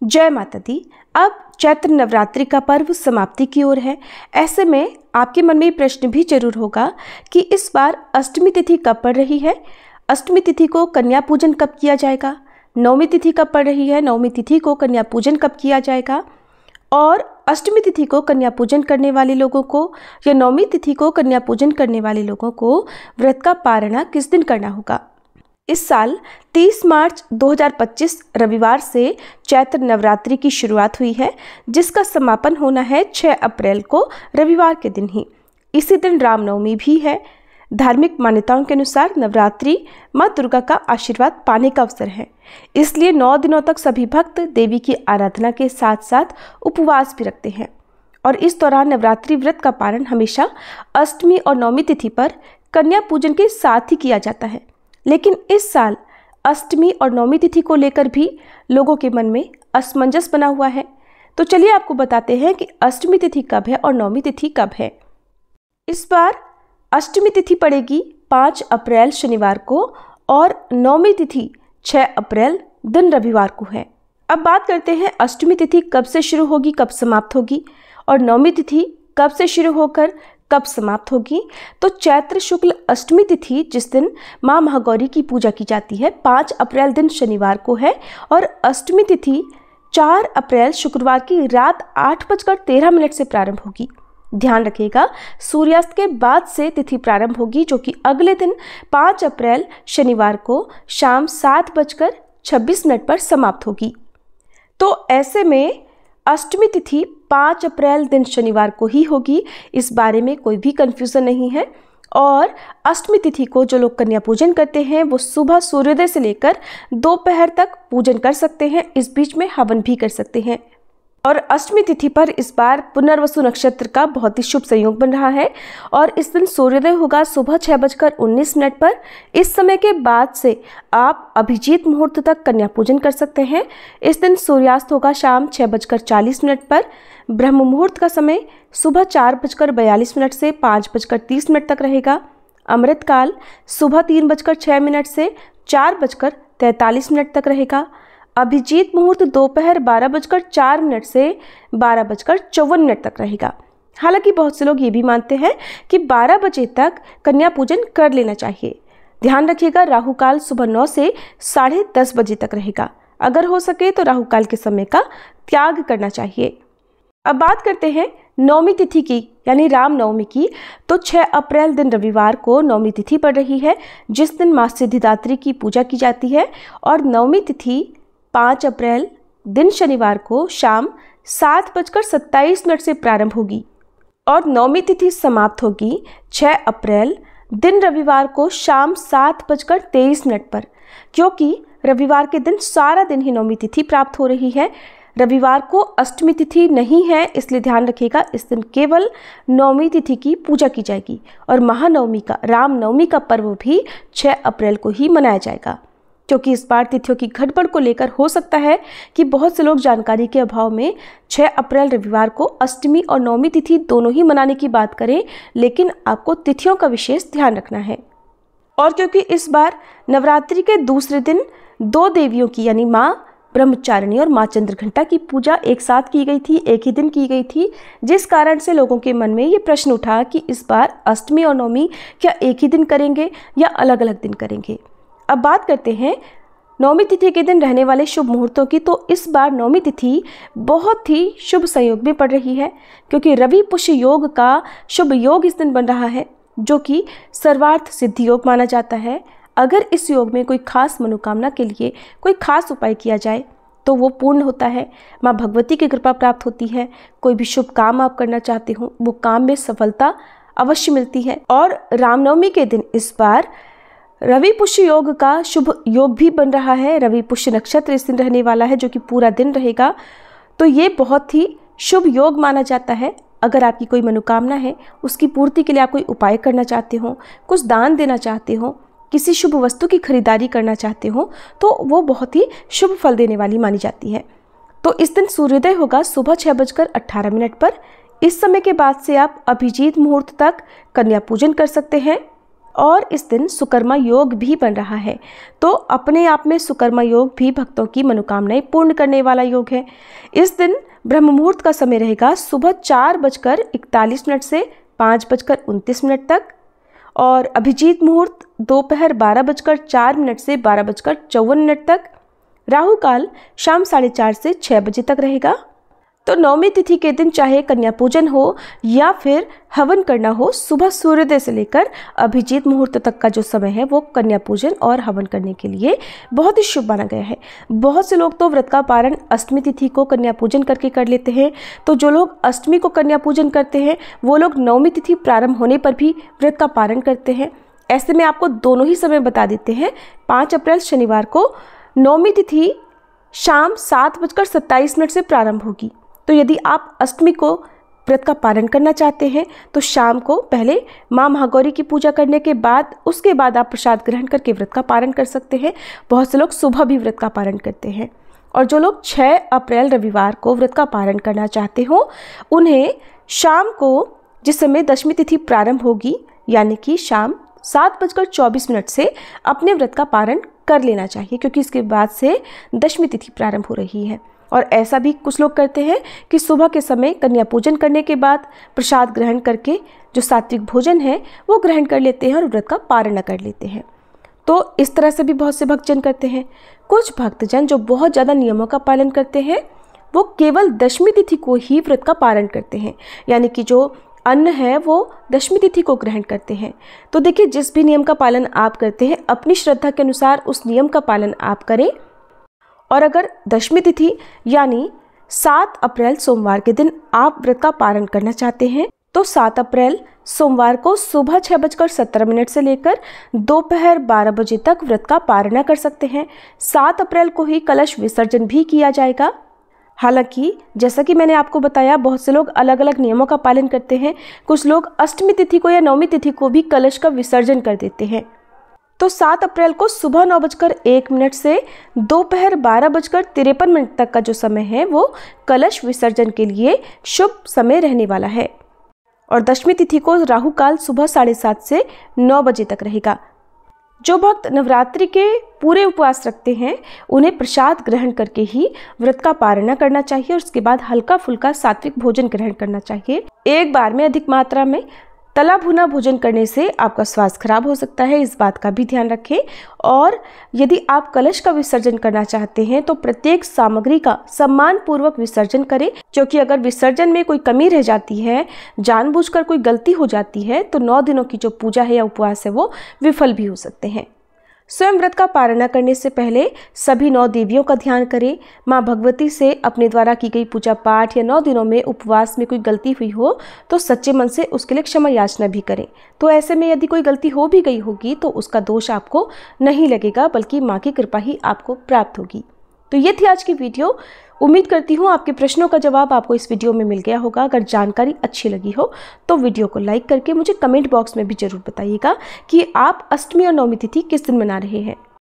जय माता दी। अब चैत्र नवरात्रि का पर्व समाप्ति की ओर है। ऐसे में आपके मन में प्रश्न भी जरूर होगा कि इस बार अष्टमी तिथि कब पड़ रही है, अष्टमी तिथि को कन्या पूजन कब किया जाएगा, नवमी तिथि कब पड़ रही है, नवमी तिथि को कन्या पूजन कब किया जाएगा, और अष्टमी तिथि को कन्या पूजन करने वाले लोगों को या नवमी तिथि को कन्या पूजन करने वाले लोगों को व्रत का पारणा किस दिन करना होगा। इस साल 30 मार्च 2025 रविवार से चैत्र नवरात्रि की शुरुआत हुई है, जिसका समापन होना है 6 अप्रैल को रविवार के दिन ही। इसी दिन रामनवमी भी है। धार्मिक मान्यताओं के अनुसार नवरात्रि माँ दुर्गा का आशीर्वाद पाने का अवसर है, इसलिए 9 दिनों तक सभी भक्त देवी की आराधना के साथ साथ उपवास भी रखते हैं। और इस दौरान नवरात्रि व्रत का पारण हमेशा अष्टमी और नवमी तिथि पर कन्या पूजन के साथ ही किया जाता है। लेकिन इस साल अष्टमी और नवमी तिथि को लेकर भी लोगों के मन में असमंजस बना हुआ है। तो चलिए आपको बताते हैं कि अष्टमी तिथि कब है और नवमी तिथि कब है। इस बार अष्टमी तिथि पड़ेगी 5 अप्रैल शनिवार को और नवमी तिथि 6 अप्रैल दिन रविवार को है। अब बात करते हैं अष्टमी तिथि कब से शुरू होगी, कब समाप्त होगी, और नवमी तिथि कब से शुरू होकर कब समाप्त होगी। तो चैत्र शुक्ल अष्टमी तिथि जिस दिन माँ महागौरी की पूजा की जाती है 5 अप्रैल दिन शनिवार को है, और अष्टमी तिथि 4 अप्रैल शुक्रवार की रात 8:13 से प्रारंभ होगी। ध्यान रखिएगा, सूर्यास्त के बाद से तिथि प्रारंभ होगी, जो कि अगले दिन 5 अप्रैल शनिवार को शाम 7:26 पर समाप्त होगी। तो ऐसे में अष्टमी तिथि 5 अप्रैल दिन शनिवार को ही होगी, इस बारे में कोई भी कन्फ्यूज़न नहीं है। और अष्टमी तिथि को जो लोग कन्या पूजन करते हैं वो सुबह सूर्योदय से लेकर दोपहर तक पूजन कर सकते हैं, इस बीच में हवन भी कर सकते हैं। और अष्टमी तिथि पर इस बार पुनर्वसु नक्षत्र का बहुत ही शुभ संयोग बन रहा है, और इस दिन सूर्योदय होगा सुबह 6:19 पर। इस समय के बाद से आप अभिजीत मुहूर्त तक कन्या पूजन कर सकते हैं। इस दिन सूर्यास्त होगा शाम 6:40 पर। ब्रह्म मुहूर्त का समय सुबह 4:42 से 5:30 तक रहेगा। अमृत काल सुबह 3:06 से 4:43 तक रहेगा। अभिजीत मुहूर्त दोपहर 12:04 से 12:54 तक रहेगा। हालांकि बहुत से लोग ये भी मानते हैं कि 12 बजे तक कन्या पूजन कर लेना चाहिए। ध्यान रखिएगा, राहु काल सुबह 9 से 10:30 बजे तक रहेगा। अगर हो सके तो राहु काल के समय का त्याग करना चाहिए। अब बात करते हैं नवमी तिथि की, यानी रामनवमी की। तो 6 अप्रैल दिन रविवार को नवमी तिथि पड़ रही है, जिस दिन माँ सिद्धिदात्री की पूजा की जाती है। और नवमी तिथि 5 अप्रैल दिन शनिवार को शाम 7:27 से प्रारंभ होगी, और नवमी तिथि समाप्त होगी 6 अप्रैल दिन रविवार को शाम 7:23 पर। क्योंकि रविवार के दिन सारा दिन ही नवमी तिथि प्राप्त हो रही है, रविवार को अष्टमी तिथि नहीं है, इसलिए ध्यान रखिएगा इस दिन केवल नवमी तिथि की पूजा की जाएगी। और महानवमी का, रामनवमी का पर्व भी 6 अप्रैल को ही मनाया जाएगा। क्योंकि इस बार तिथियों की गड़बड़ को लेकर हो सकता है कि बहुत से लोग जानकारी के अभाव में 6 अप्रैल रविवार को अष्टमी और नवमी तिथि दोनों ही मनाने की बात करें, लेकिन आपको तिथियों का विशेष ध्यान रखना है। और क्योंकि इस बार नवरात्रि के दूसरे दिन 2 देवियों की, यानी माँ ब्रह्मचारिणी और माँ चंद्रघंटा की पूजा एक साथ की गई थी, एक ही दिन की गई थी, जिस कारण से लोगों के मन में ये प्रश्न उठा कि इस बार अष्टमी और नवमी क्या एक ही दिन करेंगे या अलग अलग दिन करेंगे। अब बात करते हैं नवमी तिथि के दिन रहने वाले शुभ मुहूर्तों की। तो इस बार नवमी तिथि बहुत ही शुभ संयोग में पड़ रही है, क्योंकि रवि पुष्य योग का शुभ योग इस दिन बन रहा है, जो कि सर्वार्थ सिद्धि योग माना जाता है। अगर इस योग में कोई खास मनोकामना के लिए कोई खास उपाय किया जाए तो वो पूर्ण होता है, माँ भगवती की कृपा प्राप्त होती है। कोई भी शुभ काम आप करना चाहते हो वो काम में सफलता अवश्य मिलती है। और रामनवमी के दिन इस बार रवि पुष्य योग का शुभ योग भी बन रहा है। रवि पुष्य नक्षत्र इस दिन रहने वाला है, जो कि पूरा दिन रहेगा। तो ये बहुत ही शुभ योग माना जाता है। अगर आपकी कोई मनोकामना है, उसकी पूर्ति के लिए आप कोई उपाय करना चाहते हो, कुछ दान देना चाहते हो, किसी शुभ वस्तु की खरीदारी करना चाहते हो, तो वो बहुत ही शुभ फल देने वाली मानी जाती है। तो इस दिन सूर्योदय होगा सुबह 6:18 पर। इस समय के बाद से आप अभिजीत मुहूर्त तक कन्या पूजन कर सकते हैं। और इस दिन सुकर्मा योग भी बन रहा है। तो अपने आप में सुकर्मा योग भी भक्तों की मनोकामनाएं पूर्ण करने वाला योग है। इस दिन ब्रह्म मुहूर्त का समय रहेगा सुबह 4:41 से 5:29 तक, और अभिजीत मुहूर्त दोपहर 12:04 से 12:54 तक। राहु काल शाम 4:30 से 6 बजे तक रहेगा। तो नवमी तिथि के दिन चाहे कन्या पूजन हो या फिर हवन करना हो, सुबह सूर्योदय से लेकर अभिजीत मुहूर्त तक का जो समय है वो कन्या पूजन और हवन करने के लिए बहुत ही शुभ माना गया है। बहुत से लोग तो व्रत का पारण अष्टमी तिथि को कन्या पूजन करके कर लेते हैं, तो जो लोग अष्टमी को कन्या पूजन करते हैं वो लोग नवमी तिथि प्रारंभ होने पर भी व्रत का पारण करते हैं। ऐसे में आपको दोनों ही समय बता देते हैं। 5 अप्रैल शनिवार को नवमी तिथि शाम 7:27 से प्रारंभ होगी। तो यदि आप अष्टमी को व्रत का पारण करना चाहते हैं तो शाम को पहले माँ महागौरी की पूजा करने के बाद उसके बाद आप प्रसाद ग्रहण करके व्रत का पारण कर सकते हैं। बहुत से लोग सुबह भी व्रत का पारण करते हैं। और जो लोग 6 अप्रैल रविवार को व्रत का पारण करना चाहते हो, उन्हें शाम को जिस समय दशमी तिथि प्रारंभ होगी यानी कि शाम 7:24 से अपने व्रत का पारण कर लेना चाहिए, क्योंकि इसके बाद से दशमी तिथि प्रारंभ हो रही है। और ऐसा भी कुछ लोग करते हैं कि सुबह के समय कन्या पूजन करने के बाद प्रसाद ग्रहण करके जो सात्विक भोजन है वो ग्रहण कर लेते हैं और व्रत का पारण कर लेते हैं। तो इस तरह से भी बहुत से भक्तजन करते हैं। कुछ भक्तजन जो बहुत ज़्यादा नियमों का पालन करते हैं वो केवल दशमी तिथि को ही व्रत का पारण करते हैं, यानी कि जो अन्न है वो दशमी तिथि को ग्रहण करते हैं। तो देखिए, जिस भी नियम का पालन आप करते हैं अपनी श्रद्धा के अनुसार उस नियम का पालन आप करें। और अगर दशमी तिथि यानी 7 अप्रैल सोमवार के दिन आप व्रत का पारण करना चाहते हैं तो 7 अप्रैल सोमवार को सुबह 6:17 से लेकर दोपहर 12 बजे तक व्रत का पारण कर सकते हैं। 7 अप्रैल को ही कलश विसर्जन भी किया जाएगा। हालांकि जैसा कि मैंने आपको बताया, बहुत से लोग अलग अलग नियमों का पालन करते हैं। कुछ लोग अष्टमी तिथि को या नवमी तिथि को भी कलश का विसर्जन कर देते हैं। तो 7 अप्रैल को सुबह 9:01 से दोपहर 12:53 तक का जो समय है वो कलश विसर्जन के लिए शुभ समय रहने वाला है। और दशमी तिथि को राहु काल सुबह 7:30 से 9 बजे तक रहेगा। जो भक्त नवरात्रि के पूरे उपवास रखते हैं उन्हें प्रसाद ग्रहण करके ही व्रत का पारण करना चाहिए और उसके बाद हल्का फुल्का सात्विक भोजन ग्रहण करना चाहिए। एक बार में अधिक मात्रा में तला भुना भोजन करने से आपका स्वास्थ्य खराब हो सकता है, इस बात का भी ध्यान रखें। और यदि आप कलश का विसर्जन करना चाहते हैं तो प्रत्येक सामग्री का सम्मानपूर्वक विसर्जन करें, क्योंकि अगर विसर्जन में कोई कमी रह जाती है, जानबूझकर कोई गलती हो जाती है, तो 9 दिनों की जो पूजा है या उपवास है वो विफल भी हो सकते हैं। स्वयं व्रत का पारण करने से पहले सभी 9 देवियों का ध्यान करें। माँ भगवती से अपने द्वारा की गई पूजा पाठ या 9 दिनों में उपवास में कोई गलती हुई हो तो सच्चे मन से उसके लिए क्षमा याचना भी करें। तो ऐसे में यदि कोई गलती हो भी गई होगी तो उसका दोष आपको नहीं लगेगा, बल्कि माँ की कृपा ही आपको प्राप्त होगी। तो ये थी आज की वीडियो। उम्मीद करती हूँ आपके प्रश्नों का जवाब आपको इस वीडियो में मिल गया होगा। अगर जानकारी अच्छी लगी हो तो वीडियो को लाइक करके मुझे कमेंट बॉक्स में भी जरूर बताइएगा कि आप अष्टमी और नवमी तिथि किस दिन मना रहे हैं।